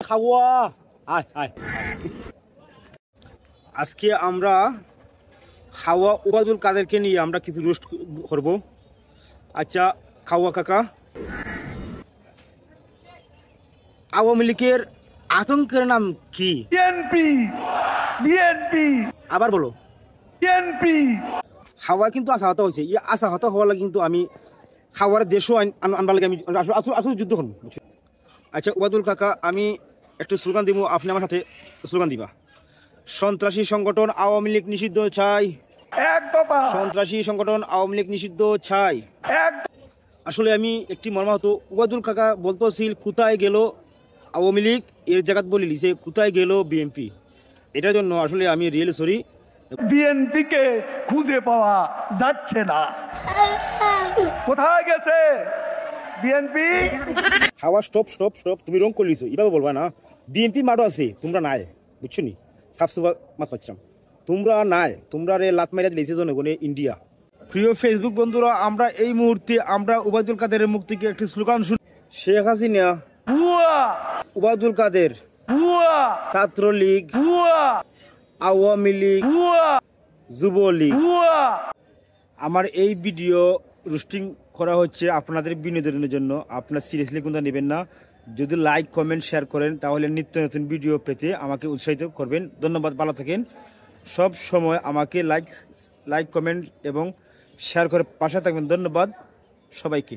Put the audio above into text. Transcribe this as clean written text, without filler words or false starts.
খাওয়া আয় আয় আজকে আমরা খাওয়া ওবায়দুল কাদেরকে নিয়ে আমরা কিছু রোস্ট করব। আচ্ছা খাওয়া কাকা, আওয়ামী লীগের আতঙ্কের নাম কি? বিএনপি। বিএনপি আবার বলো। বিএনপি। খাওয়া কিন্তু আশা হতা হয়েছে, ইয়ে আশা হতা হওয়া লাগে কিন্তু আমি খাওয়ার দেশও আনবার লাগে আমি আসলে যুদ্ধ করুন। আচ্ছা ওবায়দুল কাকা, আমি একটা স্লোগান দিব, আপনি আমার সাথে স্লোগান দিবা। সন্ত্রাসী সংগঠন আওয়ামী লীগ নিষিদ্ধ চাই। সন্ত্রাসী সংগঠন আওয়ামী লীগ নিষিদ্ধ চাই। আসলে আমি একটি মর্মাহত, ওবায়দুল কাকা বলতেছিল কোথায় গেল আওয়ামী লীগ, এর জায়গাত বলে লিছে কোথায় গেল বিএনপি। এটার জন্য আসলে আমি রিয়েলি সরি। বিএনপিকে খুঁজে পাওয়া যাচ্ছে না, কোথায় গেছে বিএনপি? খাওয়া স্টপ স্টপ স্টপ, তুমি রং করলিছো, এভাবে বলবা না। বিএনপি মাঠও আছে, তোমরা নাই, বুঝছো নি? সাফসুফা মাত পাচ্ছিলাম, তোমরা নাই, তোমরা রে লাত মাইরা দিয়েছে জনগণে ইন্ডিয়া। প্রিয় ফেসবুক বন্ধুরা, আমরা এই মুহূর্তে আমরা ওবায়দুল কাদেরের মুখ থেকে একটি স্লোগান শুনি। শেখ হাসিনা ভুয়া, ওবায়দুল কাদের ভুয়া, ছাত্রলীগ ভুয়া, আওয়ামী লীগ ভুয়া, যুবলীগ। ভুয়া। আমার এই ভিডিও রোস্টিং করা হচ্ছে আপনাদের বিনোদনের জন্য, আপনার সিরিয়াসলি কোনটা নেবেন না। যদি লাইক কমেন্ট শেয়ার করেন তাহলে নিত্য নতুন ভিডিও পেতে আমাকে উৎসাহিত করবেন। ধন্যবাদ, ভালো থাকেন। সব সময় আমাকে লাইক কমেন্ট এবং শেয়ার করে পাশে থাকবেন। ধন্যবাদ সবাইকে।